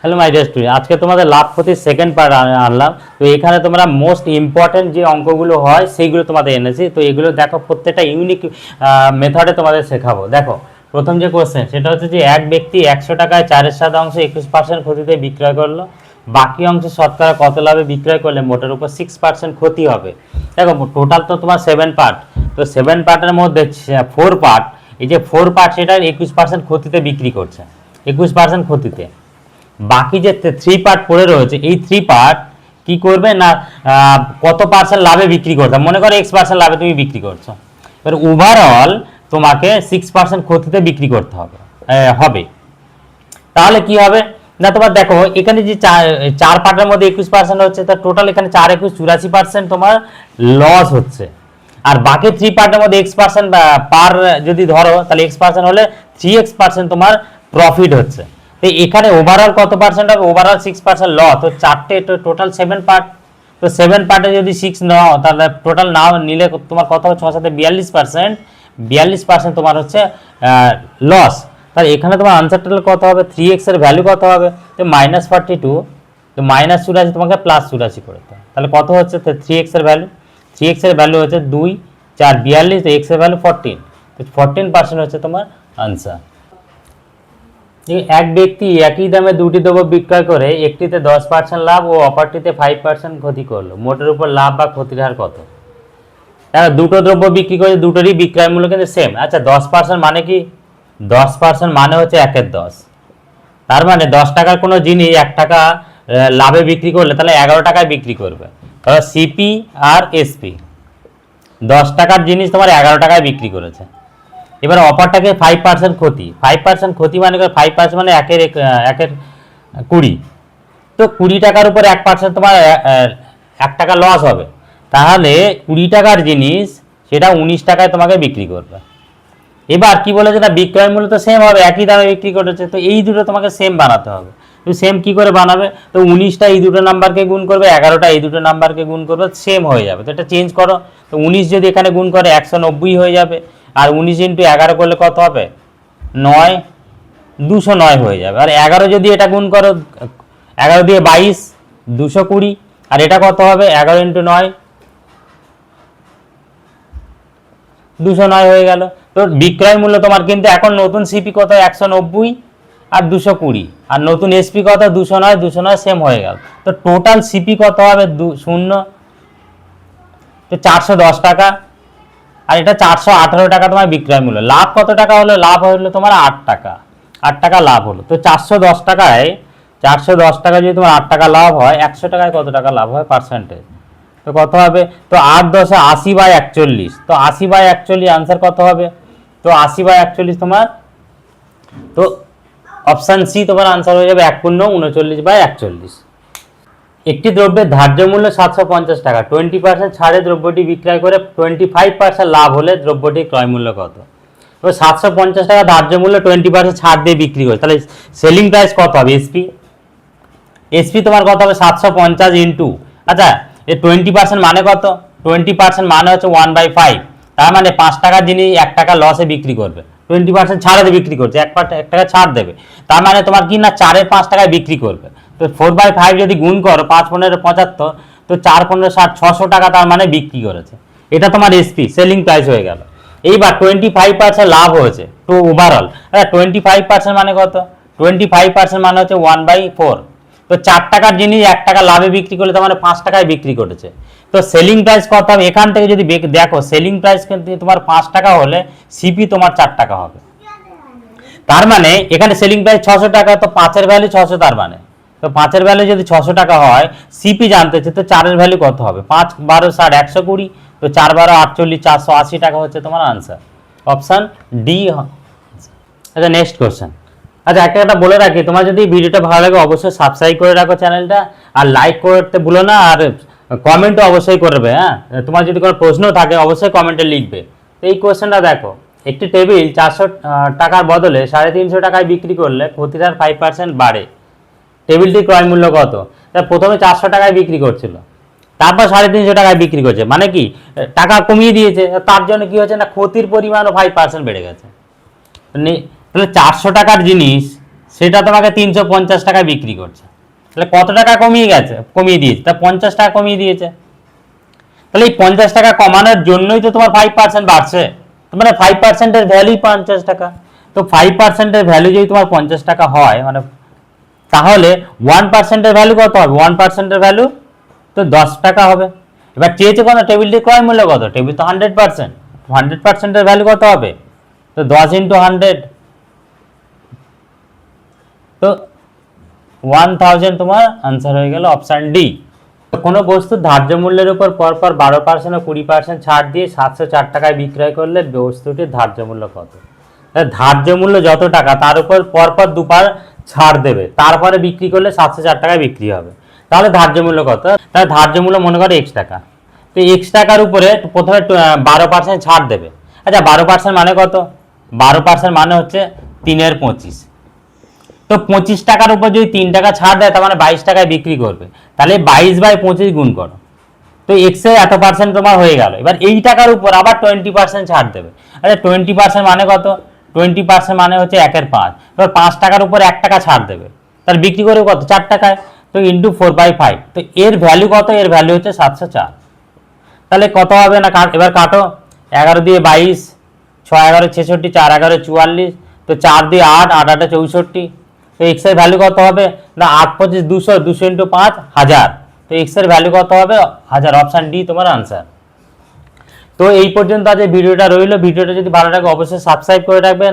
Hello my dear student, আজকে তোমাদের লাভ ক্ষতির সেকেন্ড পার্ট আনলাম। তো এখানে তোমরা মোস্ট ইম্পর্টেন্ট যে অঙ্কগুলো হয় সেইগুলো তোমাদের এনেছি। তো এগুলো দেখো, প্রত্যেকটা ইউনিক মেথডে তোমাদের শেখাবো। দেখো প্রথম যে কোশ্চেন, সেটা হচ্ছে যে এক ব্যক্তি 100 টাকায় 4/7 21% ক্ষতিতে বিক্রয় করলো, বাকি অংশ শতকরা কত লাভে বিক্রয় করলে মোটের উপর 6% ক্ষতি হবে। দেখো টোটাল তো তোমার 7 পার্ট, তো 7 পার্টের মধ্যে 4 পার্ট, এই যে 4 পার্ট সেটা 21% ক্ষতিতে বিক্রি করছে, 21% ক্ষতিতে। বাকি যে 3 পার্ট পড়ে রয়েছে, এই 3 পার্ট কি করবে না, কত পার্সেন্ট লাভে বিক্রি করতে, মনে করো X% লাভে তুমি বিক্রি করছো, এবার ওভারঅল তোমাকে 6% ক্ষতিতে বিক্রি করতে হবে। তাহলে কি হবে না, তোমার দেখো এখানে যে চার পার্টের মধ্যে 21% হচ্ছে, তার টোটাল এখানে 4 21 84% তোমার লস হচ্ছে। আর বাকি 3 পার্টের মধ্যে X% পার যদি ধরো, তাহলে X% হলে 3X% তোমার প্রফিট হচ্ছে। তো এখানে ওভারঅল কত পার্সেন্ট হবে, ওভারঅল 6% লস। তো চারটে টোটাল 7 পার্ট, তো 7 পার্টে যদি 6 নাও, তাহলে টোটাল নাও নিলে তোমার কত হবে, 6 সাথে 42%, 42% তোমার হচ্ছে লস। তাহলে এখানে তোমার আনসারটা কত হবে, 3x এর ভ্যালু কত হবে, তো -42, তো -84 তোমাকে +84 করতে হবে। তাহলে কত হচ্ছে, তো 3x এর ভ্যালু, 3x এর ভ্যালু হচ্ছে 2 4 42, তো x এর ভ্যালু 14, তো 14% হচ্ছে তোমার আনসার। এক ব্যক্তি একই দামে দুটি দ্রব্য বিক্রয় করে একটিতে 10% লাভ ও অপরটিতে 5% ক্ষতি করলো, মোটের উপর লাভ বা ক্ষতির হার কত? দুটো দ্রব্য বিক্রি করে, দুটোরই বিক্রয় মূল্য কিন্তু সেম। আচ্ছা 10% মানে কি, 10% মানে হচ্ছে 1/10, তার মানে 10 টাকার কোনো জিনিস 1 টাকা লাভে বিক্রি করলে তাহলে 11 টাকায় বিক্রি করবে। তাহলে সিপি আর এসপি 10 টাকার জিনিস তোমার 11 টাকায় বিক্রি করেছে। এবার অপারটাকে 5% ক্ষতি, 5% ক্ষতি মানে 5% মানে 1/20, তো 20 টাকার উপর 1% তোমার 1 টাকা লস হবে। তাহলে 20 টাকার জিনিস সেটা 19 টাকায় তোমাকে বিক্রি করবে। এবার কি বলেছে না, বিক্রয় মূল্য তো সেম হবে, একই দামে বিক্রি করেছে, তো এই দুটো তোমাকে সেম বানাতে হবে। তো সেম কি করে বানাবে, তো 19টা এই দুটো নাম্বারকে গুণ করবে, 11টা এই দুটো নাম্বারকে গুণ করবে, সেম হয়ে যাবে। তো এটা চেঞ্জ করো, তো 19 যদি এখানে গুণ করে 190 হয়ে যাবে, আর 19 × 11 করলে কত হবে, 9, 209 হয়ে যাবে। আর 11 যদি এটা গুণ করো, 11 দিয়ে 22, 220, আর এটা কত হবে, 11 × 9, 209 হয়ে গেল। তো বিক্রয় মূল্য তোমার কিন্তু এখন নতুন সিপি কত, 190 আর 220, আর নতুন এসপি কত, 209, 209 সেম হয়ে গেল। তো টোটাল সিপি কত হবে, 0, তো 410 টাকা, আর এটা 418 টাকা তোমার বিক্রয় মূল্য। লাভ কত টাকা হলো, লাভ হলো তোমার 8 টাকা, 8 টাকা লাভ হলো। তো 410 টাকায়, 410 টাকা যদি তোমার 8 টাকা লাভ হয়, 100 টাকায় কত টাকা লাভ হয় পার্সেন্টেজ, তো কত হবে, তো 8 10 80/41, তো 80/41 আনসার কত হবে, তো 80/41 তোমার, তো অপশান সি তোমার আনসার হয়ে যাবে 1/39/41। একটি দ্রব্যের ধার্য মূল্য 750 টাকা, 20% ছাড়ে দ্রব্যটি বিক্রয় করে 25% লাভ হলে দ্রব্যটির ক্রয় মূল্য কত? তো 750 টাকা ধার্য মূল্য, 20% ছাড় দিয়ে বিক্রি করে, তাহলে সেলিং প্রাইস কত হবে, এসপি, এসপি তোমার কত হবে 750 ইন্টু, আচ্ছা এই 20% মানে কত, 20% মানে হচ্ছে 1/5, তার মানে 5 টাকার জিনিস 1 টাকা লসে বিক্রি করবে, 20% ছাড়ে বিক্রি করছে, 1 টাকা ছাড় দেবে, তার মানে তোমার কি না 4-এর 5 টাকায় বিক্রি করবে। তো 4/5 যদি গুণ করো, 5 15 75, তো 4 15 60, 600 টাকা তার মানে বিক্রি করেছে। এটা তোমার এসপি সেলিং প্রাইস হয়ে গেল। এইবার 25% লাভ হয়েছে, তো ওভারঅল 25% মানে কত, 25% মানে হচ্ছে 1/4, তো 4 টাকার জিনিস 1 টাকা লাভে বিক্রি করলে তার মানে 5 টাকায় বিক্রি করেছে। তো সেলিং প্রাইস কত হবে, এখান থেকে যদি দেখো সেলিং প্রাইস কিন্তু তোমার 5 টাকা হলে সিপি তোমার 4 টাকা হবে। তার মানে এখানে সেলিং প্রাইস 600 টাকা, তো 5-এর ভ্যালু 600, তার মানে তো 5-এর ভ্যালু যদি 600 টাকা হয়, সিপি জানতে চাই, তো 4-এর ভ্যালু কত হবে, 5 12 60 120, তো 4 12 48, 480 টাকা হচ্ছে তোমার আনসার, অপশান ডি। আচ্ছা নেক্সট কোশ্চেন। আচ্ছা একটা বলে রাখি, তোমার যদি ভিডিওটা ভালো লাগে অবশ্যই সাবস্ক্রাইব করে রাখো চ্যানেলটা, আর লাইক করতে ভুলো না, আর কমেন্টও অবশ্যই করবে। হ্যাঁ, তোমার যদি কোনো প্রশ্ন থাকে অবশ্যই কমেন্টে লিখবে। তো এই কোশ্চেনটা দেখো, একটি টেবিল 400 টাকার বদলে 350 টাকায় বিক্রি করলে ক্ষতির হার 5% বাড়ে, টেবিলটির ক্রয় মূল্য কত? তা প্রথমে 400 টাকায় বিক্রি করছিল, তারপর 350 টাকায় বিক্রি করছে, মানে কি টাকা কমিয়ে দিয়েছে, তার জন্য কি হচ্ছে না ক্ষতির পরিমাণও 5% বেড়ে গেছে। তাহলে 400 টাকার জিনিস সেটা তোমাকে 350 টাকায় বিক্রি করছে। তাহলে কত টাকা কমিয়ে গেছে, কমিয়ে দিয়েছে, তা 50 টাকা কমিয়ে দিয়েছে। তাহলে এই 50 টাকা কমানোর জন্যই তো তোমার 5% বাড়ছে, মানে 5%-এর ভ্যালুই 50 টাকা। তো 5%-এর ভ্যালু যদি তোমার 50 টাকা হয়, মানে তাহলে 1%-এর ভ্যালু কত হবে? 1%-এর ভ্যালু তো 10 টাকা হবে। এবার চেয়েছে কত? টেবিলটি ক্রয় মূল্য কত? টেবিল তো 100%, 100%-এর ভ্যালু কত হবে? তো 10 × 100, তো 1000 তোমার আনসার হয়ে গেল অপশান ডি। কোনো বস্তুর ধার্য মূল্যের উপর পরপর 12% ও 20% ছাড় দিয়ে 704 টাকায় বিক্রয় করলে বস্তুটির ধার্য মূল্য কত? ধার্য মূল্য যত টাকা তার উপর পরপর দুবার ছাড় দেবে, তারপরে বিক্রি করলে 704 টাকায় বিক্রি হবে। তাহলে ধার্য মূল্য কত? তাহলে ধার্য মূল্য মনে করো x টাকা। তো x টাকার উপরে প্রথমে 12% ছাড় দেবে। আচ্ছা 12% মানে কত? 12% মানে হচ্ছে 3/25। তো 25 টাকার উপর যদি 3 টাকা ছাড় দেয়, তার মানে 22 টাকায় বিক্রি করবে। তাহলে 22/25 গুণ করো, তো এক্স এর এত পার্সেন্ট তোমার হয়ে গেল। এবার এই টাকার উপর আবার 20% ছাড় দেবে। আচ্ছা 20% মানে কত? 20% মানে হচ্ছে 1/5। এবার 5 টাকার উপর 1 টাকা ছাড় দেবে, তার বিক্রি করবে কত? 4 টাকায়। তো ইন্টু 4/5, তো এর ভ্যালু কত? এর ভ্যালু হচ্ছে 704। তাহলে কত হবে না, এবার কাটো। 11 দিয়ে 22, 6 11 66, 4 11 44, তো 4 দিয়ে 8, 8 8 64। তো এক্স এর ভ্যালু কত হবে না? 8 25 200, 200 × 5 1000। তো এক্স এর ভ্যালু কত হবে? 1000। অপশান ডি তোমার আনসার। তো এই পর্যন্ত আজ এই ভিডিওটা রইল। ভিডিওটা যদি ভালো লাগে অবশ্যই সাবস্ক্রাইব করে রাখবেন।